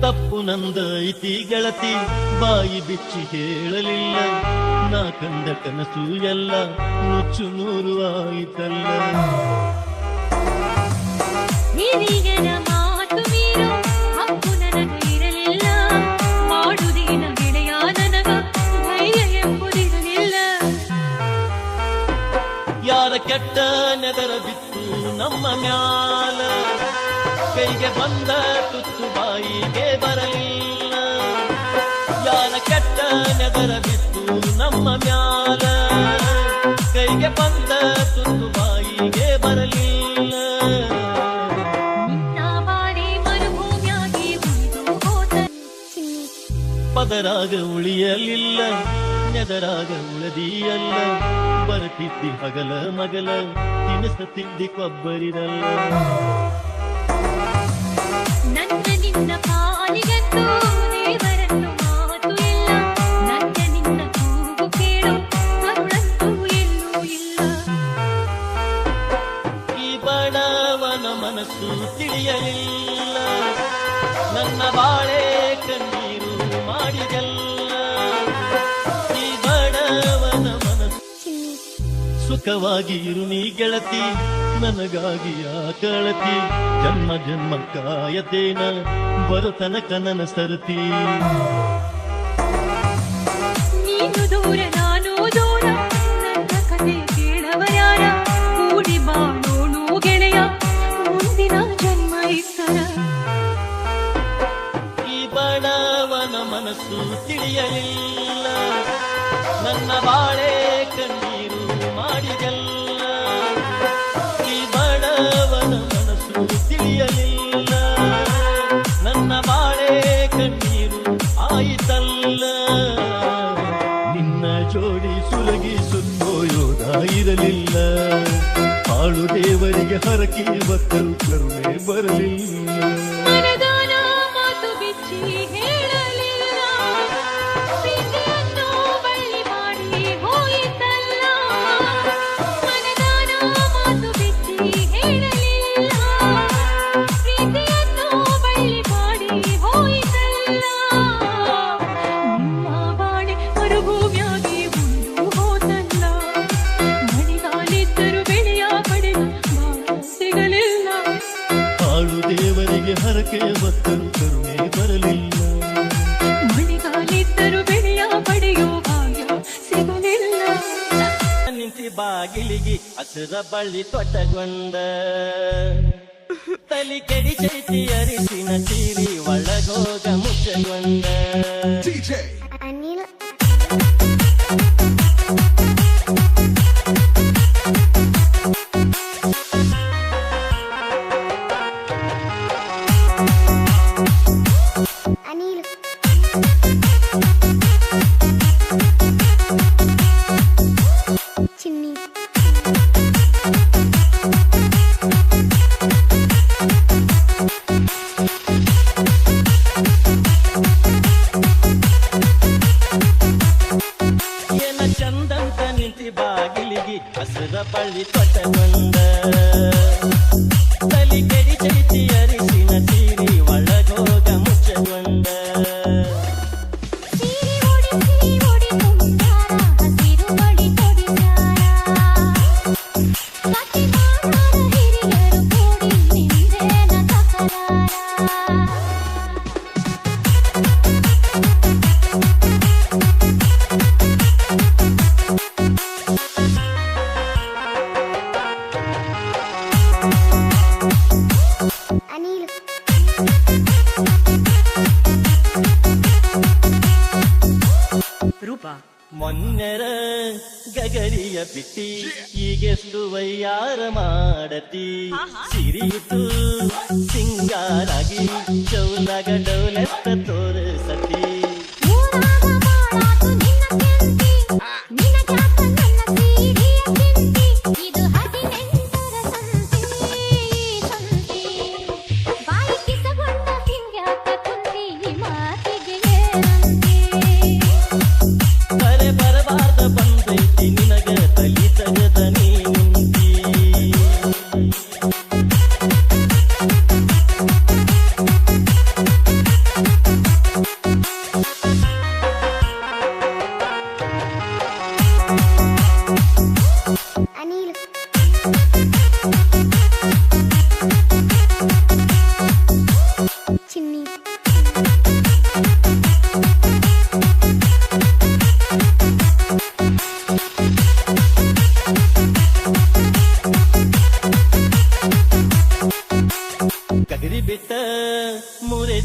ತಪ್ಪು ನಂದೈತಿ ಗೆಳತಿ, ಬಾಯಿ ಬಿಚ್ಚಿ ಹೇಳಲಿಲ್ಲ. ನಾ ಕಂಡ ಕನಸು ಎಲ್ಲ ನುಚ್ಚು ನೂರು ಆಯಿತಲ್ಲ. ಹಿರಿಯರ ಮಾತು ಮೀರೋ ಹಕ್ಕು ನನಗಿರಲಿಲ್ಲ. ಮಾಡುವುದೇನ ಗೆಳೆಯ ನನಗ ಧೈರ್ಯ ಎಂಬುದಿರಲಿಲ್ಲ. ಯಾರ ಕೆಟ್ಟ ನೆದರ ಬಿತ್ತು ನಮ್ಮ ಮ್ಯಾಲ, ಕೈಗೆ ಬಂದ ತುತ್ತು ಬಾಯಿಗೆ ಬರಲಿಲ್ಲ. ಯಾರ ಕೆಟ್ಟ ನೆದರ ಬಿತ್ತು ನಮ್ಮ ಮ್ಯಾಲ, ಕೈಗೆ ಬಂದ ತುತ್ತು ಬಾಯಿಗೆ ಬರಲಿಲ್ಲ. ನಿನ್ನ ಬಾರಿ ಮರುಭೂಮಿಯಾಗಿ ಉಳಿದು ಹೋದ ಪದರಾಗ ಉಳಿಯಲಿಲ್ಲ, ನೆದರಾಗ ಉಳದಿಯಲ್ಲ. ಬರುತ್ತಿದ್ದಿ ಹಗಲ ಮಗಲ, ತಿನಿಸ ತಿದ್ದಿ ಕೊಬ್ಬರಿರಲ್ಲ. ನನ್ನ ನಿನ್ನ ಪಾಲಿಗಂತೂ ದೇವರನ್ನು ಮಾತು ಇಲ್ಲ. ನನ್ನ ನಿನ್ನ ಕೂಗು ಕೇಳು ಅವಳಂತೂ ಎಲ್ಲೂ ಇಲ್ಲ. ಈ ಬಡವನ ಮನಸ್ಸು ತಿಳಿಯಲಿಲ್ಲ, ನನ್ನ ಬಾಳೆ ಕಣ್ಣೀರು ಮಾಡಿದೆಲ್ಲ. ಈ ಬಡವನ ಮನಸ್ಸು ಸುಖವಾಗಿ ಇರು ನೀ ಗೆಳತಿ, ನನಗಾಗಿ ಕಳತಿ. ಜನ್ಮ ಜನ್ಮ ಕಾಯತೇನ ಬರುತನಕ ನನ್ನ ಸರತಿ. ನೀನು ದೂರ ನಾನು ದೂರ, ನನ್ನ ಕಥೆ ಕೇಳವರ್ಯಾರ. ಕೂಡಿ ಬಾಳೋಣು ಗೆಳೆಯ ಮುಂದಿನ ಜನ್ಮ ಇತ್ತರ. ಈ ಬಡವನ ಮನಸ್ಸು ತಿಳಿಯಲಿಲ್ಲ, ನನ್ನ ಬಾಳೆ ಕಣ್ಣೀರು ಮಾಡಿದೆಲ್ಲ. ಈ ಬಡವನ ಮನಸ್ಸು ತಿಳಿಯಲಿಲ್ಲ, ನನ್ನ ಬಾಳೆ ಕಣ್ಣೀರು ಆಯಿತಲ್ಲ. ನಿನ್ನ ಜೋಡಿ ಸುಲಗಿ ಸುತ್ತೋಯೋದ ಇರಲಿಲ್ಲ, ಹಾಳು ದೇವರಿಗೆ ಹರಕೆ ಬತ್ತರು ಕರುಣೆ ಬರಲಿಲ್ಲ. ಮನದಾನ ಮಾತು ಬಿಚ್ಚಿ ಹೇಳಲಿಲ್ಲ, ಪ್ರೀತಿಯನ್ನು ಬಳ್ಳಿ ಮಾಡಿ ಹೋಯಿತಲ್ಲ. ಮನದಾನ ಮಾತು ಬಿಚ್ಚಿ ಹೇಳಲಿಲ್ಲ, ಪ್ರೀತಿಯನ್ನು ಬಳ್ಳಿ ಮಾಡಿ ಹೋಯಿತಲ್ಲ. ನಿಮ್ಮ ಬಾಳೆ ಮರುಭೂಮಿಯಾಗಿ ಉಂಡು ಹೋತಲ್ಲ. ಮಳೆಗಾಲಿದ್ದರೂ ಬೆಳೆಯ ಪಡೆದು ಭಾಗ್ಯ ಸಿಗಲಿಲ್ಲ. ಹಾಳು ದೇವರಿಗೆ ಹರಕೆ ಬತ್ತರು ಕರುಣೆ ಬರಲಿಲ್ಲ. ಮಳೆಗಾಲಿದ್ದರೂ ಬೆಳೆಯ ಪಡೆಯೋ ಭಾಗ್ಯ ಸಿಗಲಿಲ್ಲ. ನಿಂತಿ ಬಾಗಿಲಿಗೆ ಹಸಿರ ಬಳ್ಳಿ ತೊಟ್ಟಗೊಂಡ, ತಲಿ ಕೆಡಿ ಚೈತಿ ಅರಿಸಿನ ಸೀರಿ ಒಳಗೋಗ ಮುಚ್ಚಗೊಂಡ. ಅನಿಲ್ ಅನಿಲ್ ಚಿನ್ನಿ ಏನ ಚಂದಂತ ನಿಂತಿ ಬಾಗಿಲಿಗೆ ಹಸಿರ ಬಳ್ಳಿ ತೊಟ್ಟಗೊಂಡ, ತಲಿ ಕೆಡಿ ಚೈತಿ ಅರಿಸಿನ ಸೀರಿ ಒಳಗೋಗ ಮುಚ್ಚಗೊಂಡ. ಸೀರೆ ಓಡಿ ತುಂಬ್ಯಾರ, ಹಸಿರು ಬಡಿ ತೊಡಿಸ್ಯಾರ. ಕತ್ತಿ ಮಾಡಾರ ಹಿರಿಯರು ಕೂಡಿ ನಿಂದೇನ ತಕರಾರ. ಅನಿಲ್ ರೂಪಾ ಮೊನ್ನೆರ ಗಗರಿಯ ಬಿಟ್ಟಿ, ಈಗೆಷ್ಟು ವಯ್ಯಾರ ಮಾಡತಿ. ಸಿರಿಯಿತು ಸಿಂಗಾರಾಗಿ ಚೌಲಾಗ ಡೌಲೆತ್ತ ತೋರಿಸತಿ. ಊರಾಗ ಬಾಳಾತು ನಿನ್ನ ಕೆಂತಿ, ನಿನಗ್ಯಾಕ ನನ್ನ ಸೀರೆಯ ಚಿಂತಿ. ಇದು 18ರ ಸಂತಿ. ಬಾಯಿ ಕಿಸಗೊಂಡ ಹಿಂಗ್ಯಾಕ ಕುಂತಿ, ಮಾತಿಗೆ ಏನಂತಿ. ಬರೆ ಬರಬಾರ್ದ ಬಂದೈತಿ ನಿನಗ ತಲಿ ತಗದ ನೀಂತಿ.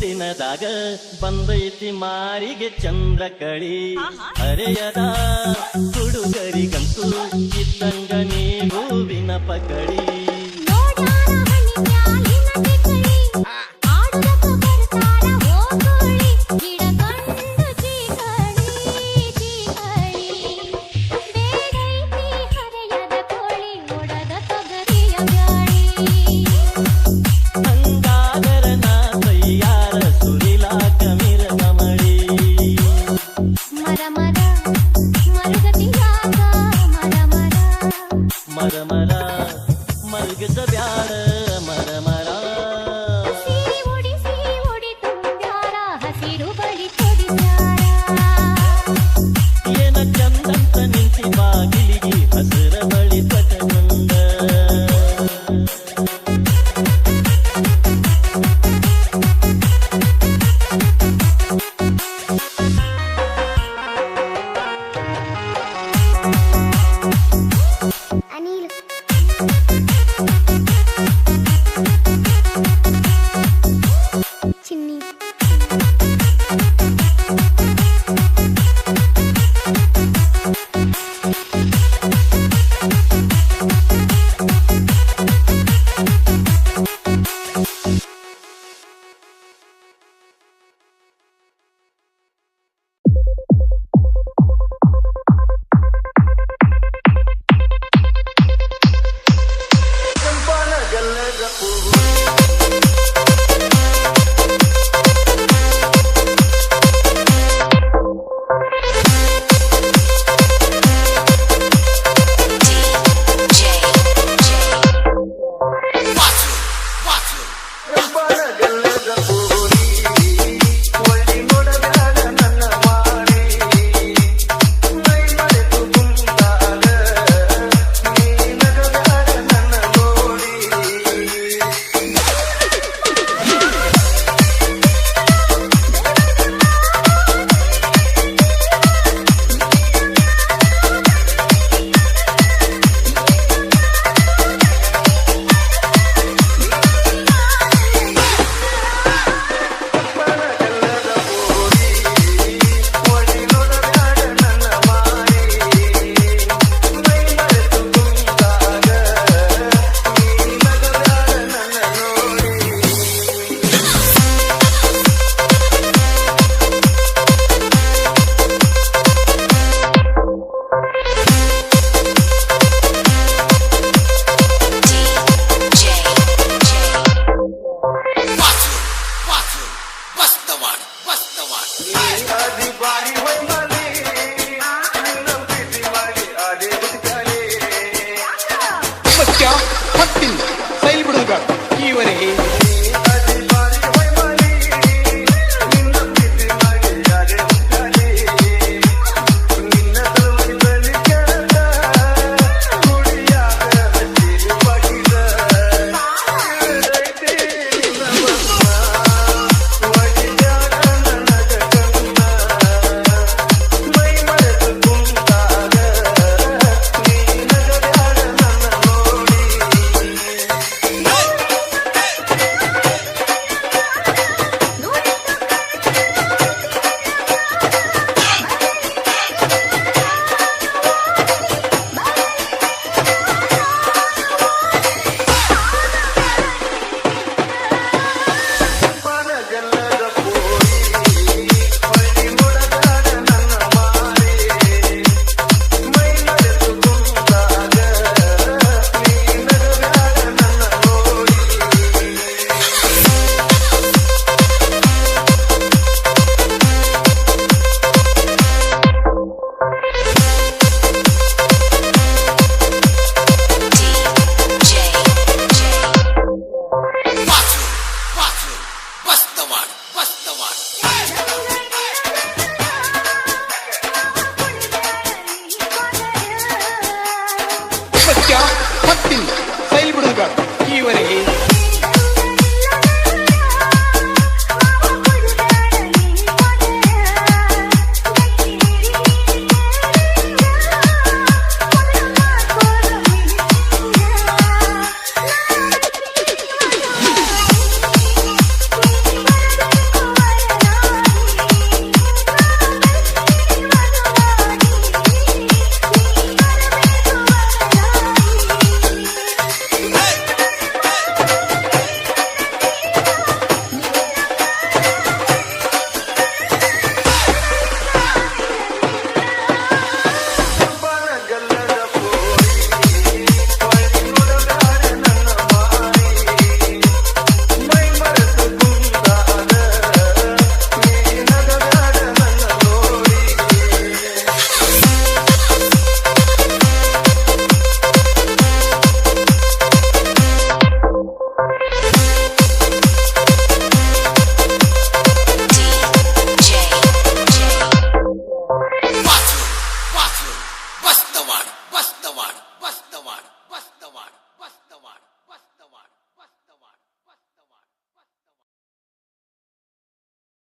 ದಿನದಾಗ ಬಂದೈತಿ ಮಾರಿಗೆ ಚಂದ್ರ ಕಳಿ ಹರೆಯದ ಹುಡುಗರಿಗಂತೂ ಇದ್ದಂಗ ನೀ ಹೂವಿನ ಪಕಡಿ ಹಂಗಾದರ ನಾ ತಯ್ಯಾರ ಸುರಿಲಾಕ ಮಿರಗಮಳಿ ಮರ ಮರ ಮಲ್ಗಸ ಬ್ಯಾಡ ಮರ ಮರ ಏನ ಚಂದಂತ ನಿಂತಿ ಬಾಗಿಲಿಗೆ ಹಸಿರ ಬಳಿ ಪಟಗುಂಡ Anil. Chimney. Body when